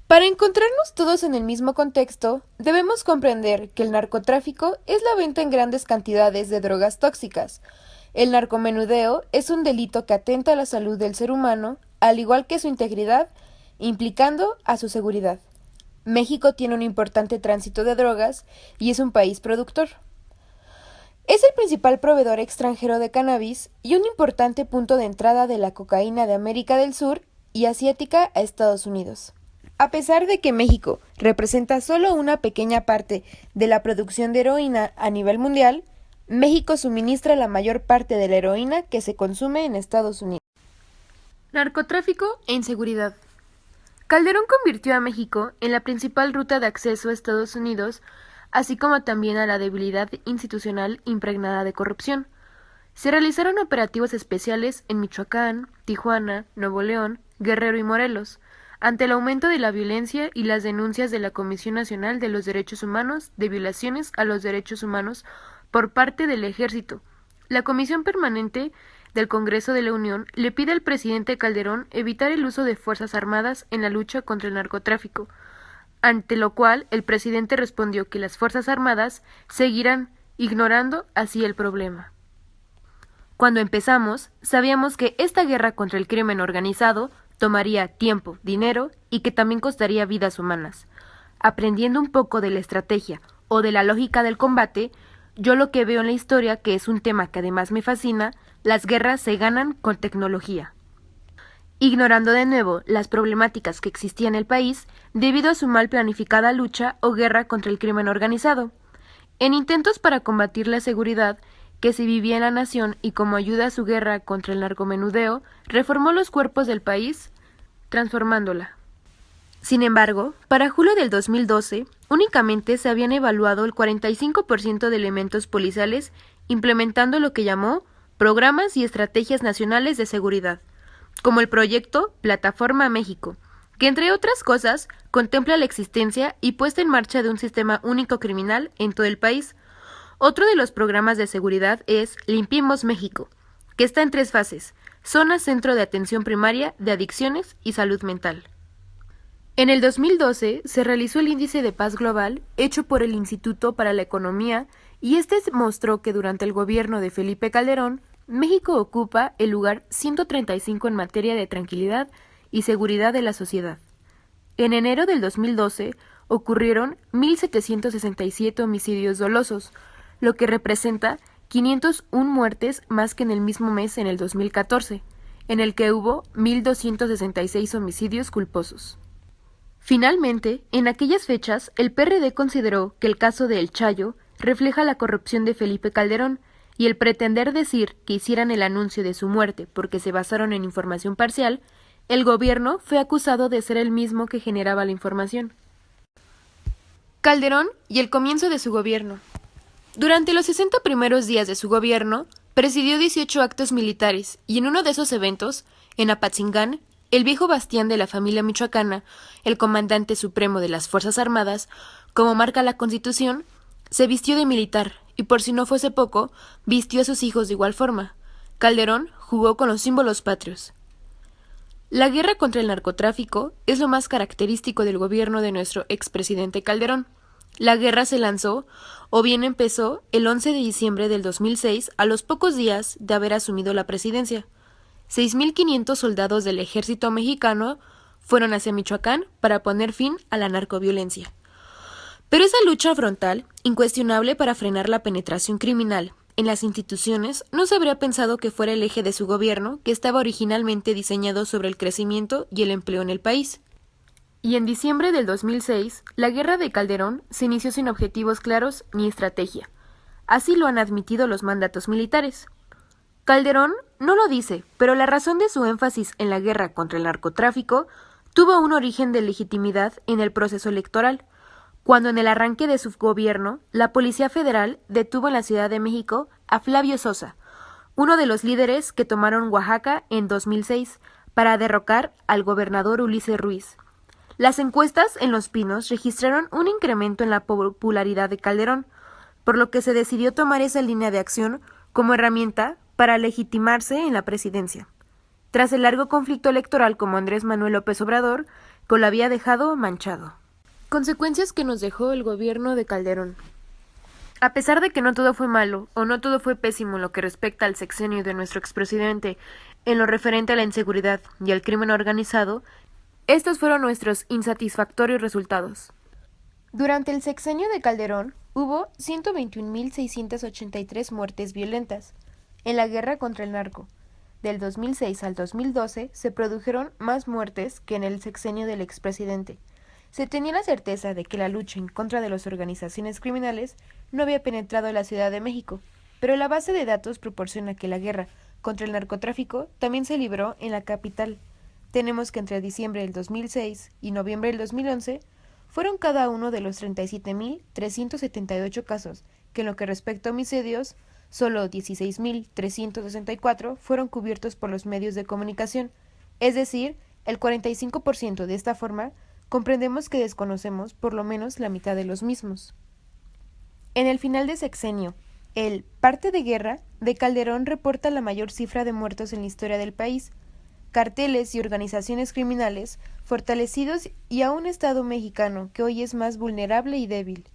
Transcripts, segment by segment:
Para encontrarnos todos en el mismo contexto, debemos comprender que el narcotráfico es la venta en grandes cantidades de drogas tóxicas. El narcomenudeo es un delito que atenta a la salud del ser humano, al igual que su integridad, implicando a su seguridad. México tiene un importante tránsito de drogas y es un país productor. Es el principal proveedor extranjero de cannabis y un importante punto de entrada de la cocaína de América del Sur y asiática a Estados Unidos. A pesar de que México representa solo una pequeña parte de la producción de heroína a nivel mundial, México suministra la mayor parte de la heroína que se consume en Estados Unidos. Narcotráfico e inseguridad. Calderón convirtió a México en la principal ruta de acceso a Estados Unidos, así como también a la debilidad institucional impregnada de corrupción. Se realizaron operativos especiales en Michoacán, Tijuana, Nuevo León, Guerrero y Morelos, ante el aumento de la violencia y las denuncias de la Comisión Nacional de los Derechos Humanos de violaciones a los derechos humanos por parte del Ejército. La Comisión Permanente del Congreso de la Unión le pide al presidente Calderón evitar el uso de fuerzas armadas en la lucha contra el narcotráfico, ante lo cual el presidente respondió que las Fuerzas Armadas seguirán ignorando así el problema. Cuando empezamos, sabíamos que esta guerra contra el crimen organizado tomaría tiempo, dinero y que también costaría vidas humanas. Aprendiendo un poco de la estrategia o de la lógica del combate, yo lo que veo en la historia, que es un tema que además me fascina, las guerras se ganan con tecnología. Ignorando de nuevo las problemáticas que existían en el país debido a su mal planificada lucha o guerra contra el crimen organizado. En intentos para combatir la seguridad que se vivía en la nación y como ayuda a su guerra contra el narcomenudeo, reformó los cuerpos del país, transformándola. Sin embargo, para julio del 2012, únicamente se habían evaluado el 45% de elementos policiales implementando lo que llamó programas y estrategias nacionales de seguridad, como el proyecto Plataforma México, que entre otras cosas contempla la existencia y puesta en marcha de un sistema único criminal en todo el país. Otro de los programas de seguridad es Limpiemos México, que está en 3 fases: zona centro de atención primaria, de adicciones y salud mental. En el 2012 se realizó el Índice de Paz Global hecho por el Instituto para la Economía y este mostró que durante el gobierno de Felipe Calderón, México ocupa el lugar 135 en materia de tranquilidad y seguridad de la sociedad. En enero del 2012 ocurrieron 1.767 homicidios dolosos, lo que representa 501 muertes más que en el mismo mes en el 2014, en el que hubo 1.266 homicidios culposos. Finalmente, en aquellas fechas, el PRD consideró que el caso de El Chayo refleja la corrupción de Felipe Calderón y el pretender decir que hicieran el anuncio de su muerte porque se basaron en información parcial, el gobierno fue acusado de ser el mismo que generaba la información. Calderón y el comienzo de su gobierno. Durante los 60 primeros días de su gobierno, presidió 18 actos militares y en uno de esos eventos, en Apatzingán, el viejo bastión de la familia michoacana, el comandante supremo de las Fuerzas Armadas, como marca la Constitución, se vistió de militar y por si no fuese poco, vistió a sus hijos de igual forma. Calderón jugó con los símbolos patrios. La guerra contra el narcotráfico es lo más característico del gobierno de nuestro expresidente Calderón. La guerra se lanzó, o bien empezó, el 11 de diciembre del 2006, a los pocos días de haber asumido la presidencia. 6.500 soldados del ejército mexicano fueron hacia Michoacán para poner fin a la narcoviolencia. Pero esa lucha frontal, incuestionable para frenar la penetración criminal en las instituciones, no se habría pensado que fuera el eje de su gobierno, que estaba originalmente diseñado sobre el crecimiento y el empleo en el país. Y en diciembre del 2006, la guerra de Calderón se inició sin objetivos claros ni estrategia. Así lo han admitido los mandatos militares. Calderón no lo dice, pero la razón de su énfasis en la guerra contra el narcotráfico tuvo un origen de legitimidad en el proceso electoral, cuando en el arranque de su gobierno, la Policía Federal detuvo en la Ciudad de México a Flavio Sosa, uno de los líderes que tomaron Oaxaca en 2006 para derrocar al gobernador Ulises Ruiz. Las encuestas en Los Pinos registraron un incremento en la popularidad de Calderón, por lo que se decidió tomar esa línea de acción como herramienta para legitimarse en la presidencia. Tras el largo conflicto electoral con Andrés Manuel López Obrador, que lo había dejado manchado. Consecuencias que nos dejó el gobierno de Calderón. A pesar de que no todo fue malo o no todo fue pésimo en lo que respecta al sexenio de nuestro expresidente en lo referente a la inseguridad y al crimen organizado, estos fueron nuestros insatisfactorios resultados. Durante el sexenio de Calderón hubo 121.683 muertes violentas. En la guerra contra el narco, del 2006 al 2012, se produjeron más muertes que en el sexenio del expresidente. Se tenía la certeza de que la lucha en contra de las organizaciones criminales no había penetrado en la Ciudad de México, pero la base de datos proporciona que la guerra contra el narcotráfico también se libró en la capital. Tenemos que entre diciembre del 2006 y noviembre del 2011 fueron cada uno de los 37.378 casos, que en lo que respecta a homicidios, solo 16.364 fueron cubiertos por los medios de comunicación, es decir, el 45%. De esta forma, comprendemos que desconocemos por lo menos la mitad de los mismos. En el final de sexenio, el parte de guerra de Calderón reporta la mayor cifra de muertos en la historia del país, carteles y organizaciones criminales fortalecidos y a un Estado mexicano que hoy es más vulnerable y débil.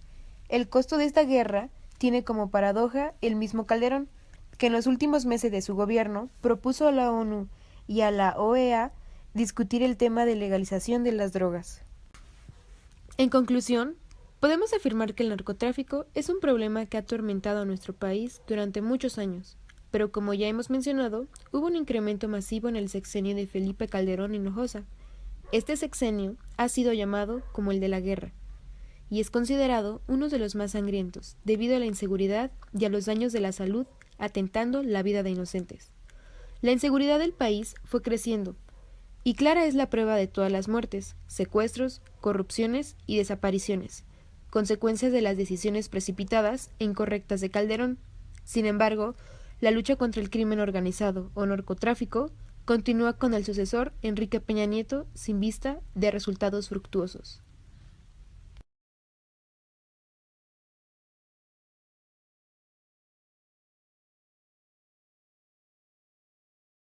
El costo de esta guerra tiene como paradoja el mismo Calderón, que en los últimos meses de su gobierno propuso a la ONU y a la OEA discutir el tema de legalización de las drogas. En conclusión, podemos afirmar que el narcotráfico es un problema que ha atormentado a nuestro país durante muchos años, pero como ya hemos mencionado, hubo un incremento masivo en el sexenio de Felipe Calderón Hinojosa. Este sexenio ha sido llamado como el de la guerra, y es considerado uno de los más sangrientos, debido a la inseguridad y a los daños de la salud, atentando la vida de inocentes. La inseguridad del país fue creciendo, y clara es la prueba de todas las muertes, secuestros, corrupciones y desapariciones, consecuencias de las decisiones precipitadas e incorrectas de Calderón. Sin embargo, la lucha contra el crimen organizado o narcotráfico continúa con el sucesor Enrique Peña Nieto sin vista de resultados fructuosos.